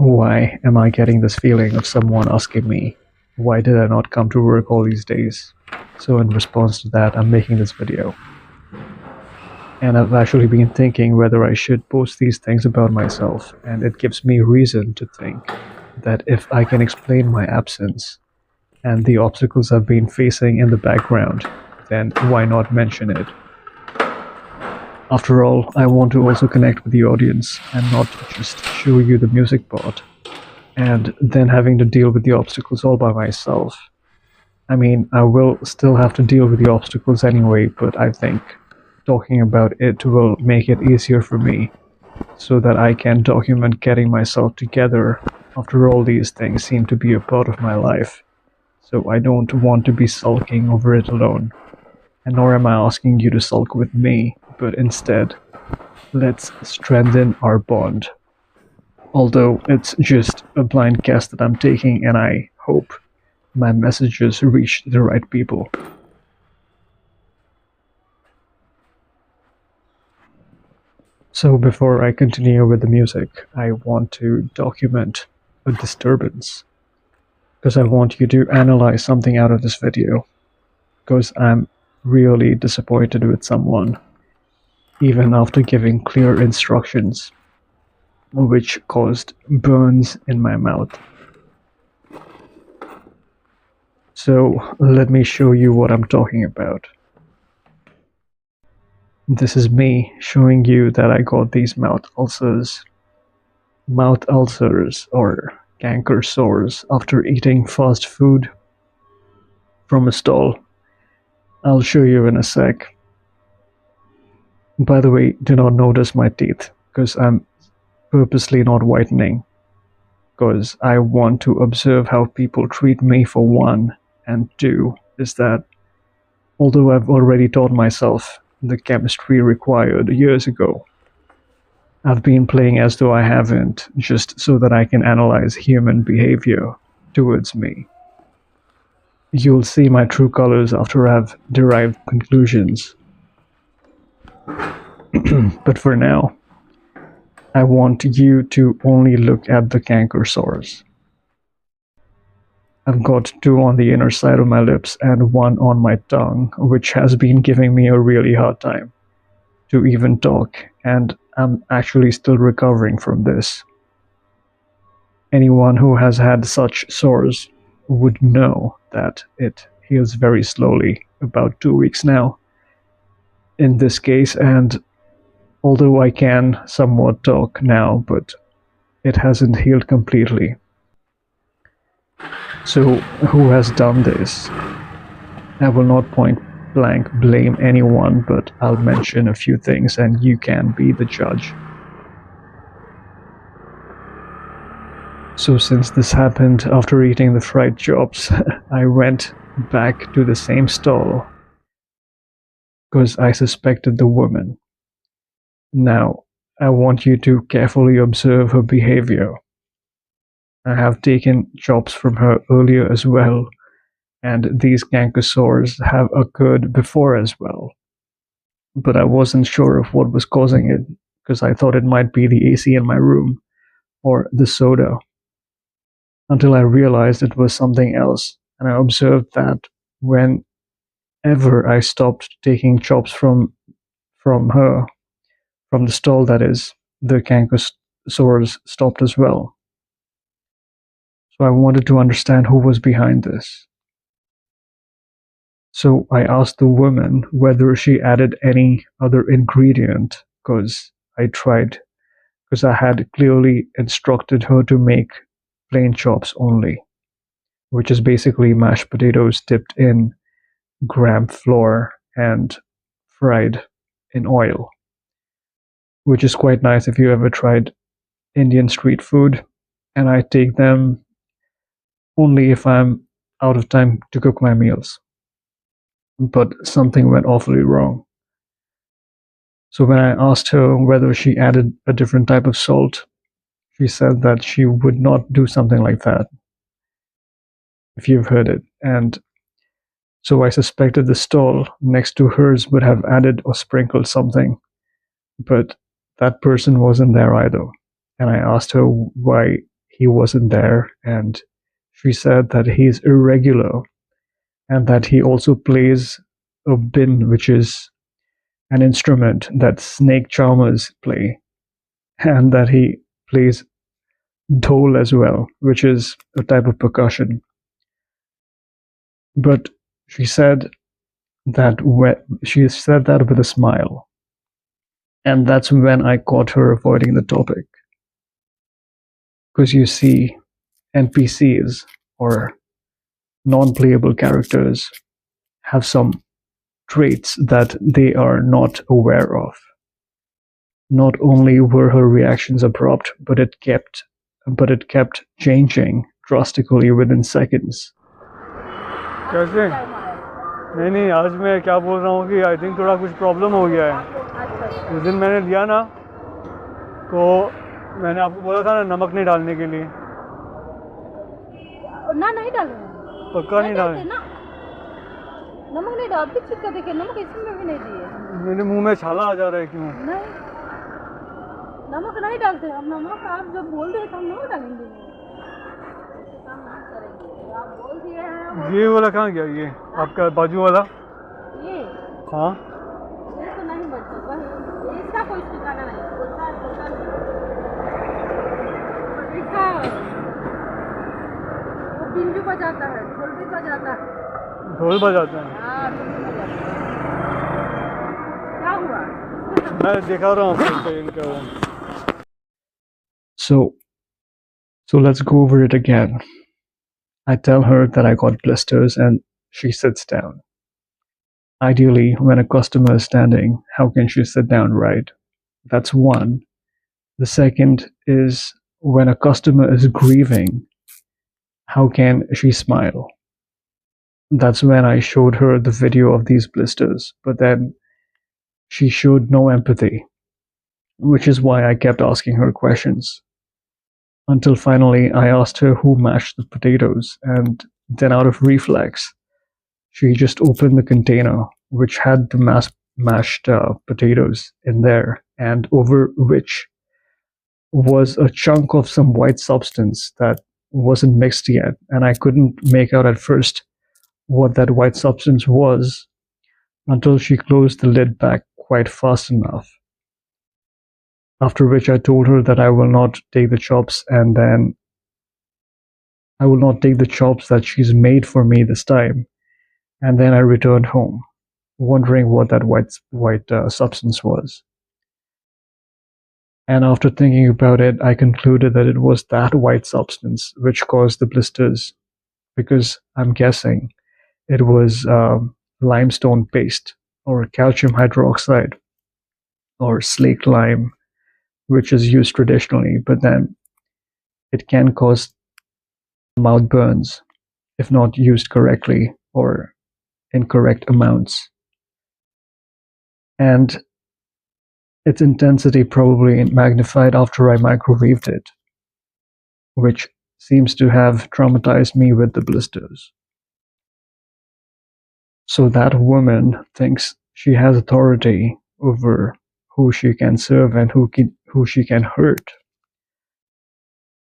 Why am I getting this feeling of someone asking me, why did I not come to work all these days? So in response to that, I'm making this video. And I've actually been thinking whether I should post these things about myself, and it gives me reason to think that if I can explain my absence and the obstacles I've been facing in the background, then why not mention it? After all, I want to also connect with the audience and not just show you the music part, and then having to deal with the obstacles all by myself. I mean, I will still have to deal with the obstacles anyway, but I think talking about it will make it easier for me so that I can document getting myself together. After all, these things seem to be a part of my life, so I don't want to be sulking over it alone. And nor am I asking you to sulk with me, but instead, let's strengthen our bond. Although it's just a blind guess that I'm taking, and I hope my messages reach the right people. So before I continue with the music, I want to document a disturbance, because I want you to analyze something out of this video, because I'm really disappointed with someone, even after giving clear instructions, which caused burns in my mouth. So let me show you what I'm talking about. This is me showing you that I got these mouth ulcers. Mouth ulcers, or canker sores, after eating fast food from a stall. I'll show you in a sec. By the way, do not notice my teeth, because I'm purposely not whitening, because I want to observe how people treat me, for one, and two is that although I've already taught myself the chemistry required years ago, I've been playing as though I haven't, just so that I can analyze human behavior towards me. You'll see my true colors after I've derived conclusions. But for now, I want you to only look at the canker sores. I've got two on the inner side of my lips and one on my tongue, which has been giving me a really hard time to even talk, and I'm actually still recovering from this. Anyone who has had such sores would know that it heals very slowly, about 2 weeks now in this case, and although I can somewhat talk now, but it hasn't healed completely. So who has done this? I will not point blank blame anyone, but I'll mention a few things and you can be the judge. So since this happened after eating the fried chops, I went back to the same stall because I suspected the woman. Now, I want you to carefully observe her behavior. I have taken chops from her earlier as well, and these canker sores have occurred before as well. But I wasn't sure of what was causing it, because I thought it might be the AC in my room, or the soda, until I realized it was something else, and I observed that whenever I stopped taking chops from her, from the stall that is, the canker sores stopped as well. So I wanted to understand who was behind this. So I asked the woman whether she added any other ingredient, because I had clearly instructed her to make plain chops only, which is basically mashed potatoes dipped in gram flour and fried in oil, which is quite nice if you ever tried Indian street food. And I take them only if I'm out of time to cook my meals. But something went awfully wrong. So when I asked her whether she added a different type of salt, she said that she would not do something like that, if you've heard it. And so I suspected the stall next to hers would have added or sprinkled something, but that person wasn't there either. And I asked her why he wasn't there, and she said that he's irregular and that he also plays a bin, which is an instrument that snake charmers play, and that he plays dhol as well, which is a type of percussion. But she said she said that with a smile, and that's when I caught her avoiding the topic. Because you see, NPCs or non-playable characters have some traits that they are not aware of. Not only were her reactions abrupt, but it kept changing drastically within seconds. कैसे नहीं नहीं आज मैं क्या बोल रहा हूँ कि आई थिंक थोड़ा कुछ प्रॉब्लम हो गया है। उस दिन मैंने दिया ना, तो मैंने आपको बोला था ना नमक नहीं डालने के लिए। ना नहीं डाले, पक्का नहीं डाले ना, नमक नहीं डाल, चेक कर देखिए, नमक इसमें भी नहीं दिए। मेरे मुंह में छाला आ जा रहा है क्यों? नहीं, नमक नहीं डालते हम। नमक आप जब बोल दे तो हम नमक डालेंगे, काम नहीं करेंगे। आप बोल दिए हैं। ये वाला कहाँ गया? ये आपका बाजू वाला? ये हाँ, ये तो नहीं बचता, इसका कोई ठिकाना नहीं, बोलता नहीं। इसका वो बिंजू बजाता है, ढोल भी बजाता है। ढोल बजाते हैं? हाँ, ढोल भी बजाता है। क्या हुआ? मैं दिखा रहा हूँ आपको इनका वो। So let's go over it again. I tell her that I got blisters and she sits down. Ideally, when a customer is standing, how can she sit down, right? That's one. The second is when a customer is grieving, how can she smile? That's when I showed her the video of these blisters, but then she showed no empathy, which is why I kept asking her questions. Until finally I asked her who mashed the potatoes, and then out of reflex, she just opened the container which had the mashed potatoes in there, and over which was a chunk of some white substance that wasn't mixed yet, and I couldn't make out at first what that white substance was until she closed the lid back quite fast enough. After which I told her that I will not take the chops, and then I will not take the chops that she's made for me this time. And then I returned home, wondering what that white substance was. And after thinking about it, I concluded that it was that white substance which caused the blisters, because I'm guessing it was limestone paste or calcium hydroxide or slaked lime, which is used traditionally, but then it can cause mouth burns if not used correctly or in correct amounts. And its intensity probably magnified after I microwaved it, which seems to have traumatized me with the blisters. So that woman thinks she has authority over who she can serve and who she can hurt.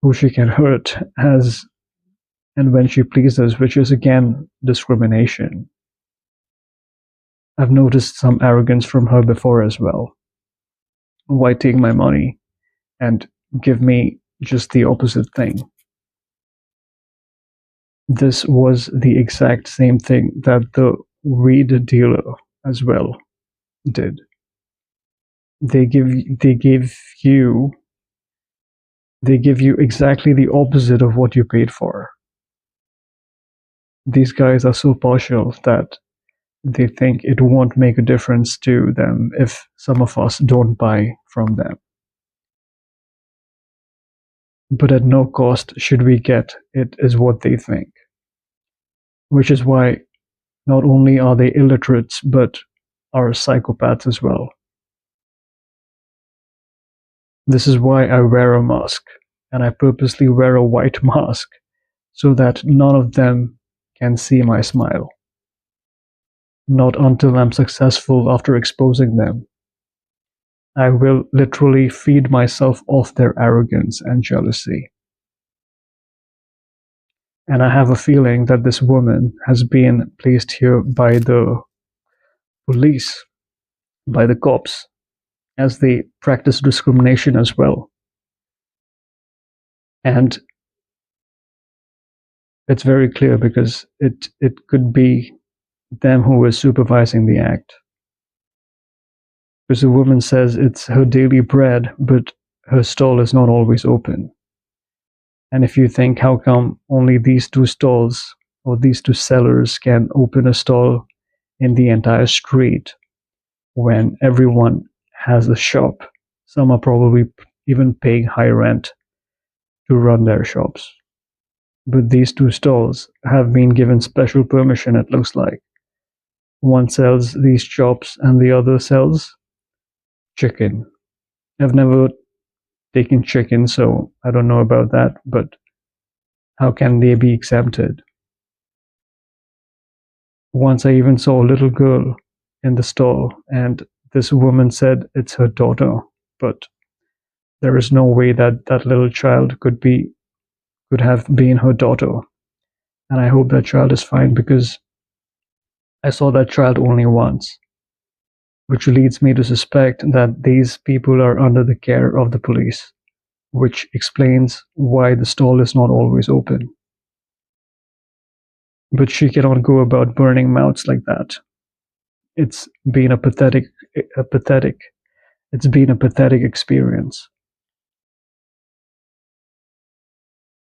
Who she can hurt as and when she pleases, which is again discrimination. I've noticed some arrogance from her before as well. Why take my money and give me just the opposite thing? This was the exact same thing that the weed dealer as well did. They give you exactly the opposite of what you paid for. These guys are so partial that they think it won't make a difference to them if some of us don't buy from them. But at no cost should we get it, is what they think. Which is why not only are they illiterates, but are psychopaths as well. This is why I wear a mask, and I purposely wear a white mask so that none of them can see my smile. Not until I'm successful after exposing them. I will literally feed myself off their arrogance and jealousy. And I have a feeling that this woman has been placed here by the police, by the cops, as they practice discrimination as well. And it's very clear because it could be them who is supervising the act. Because the woman says it's her daily bread, but her stall is not always open. And if you think, how come only these two stalls or these two sellers can open a stall in the entire street when everyone has a shop? Some are probably even paying high rent to run their shops. But these two stalls have been given special permission, it looks like. One sells these chops and the other sells chicken. I've never taken chicken, so I don't know about that, but how can they be exempted? Once I even saw a little girl in the stall, and this woman said it's her daughter, but there is no way that that little child could have been her daughter. And I hope that child is fine because I saw that child only once, which leads me to suspect that these people are under the care of the police, which explains why the stall is not always open. But she cannot go about burning mouths like that. It's been a pathetic experience.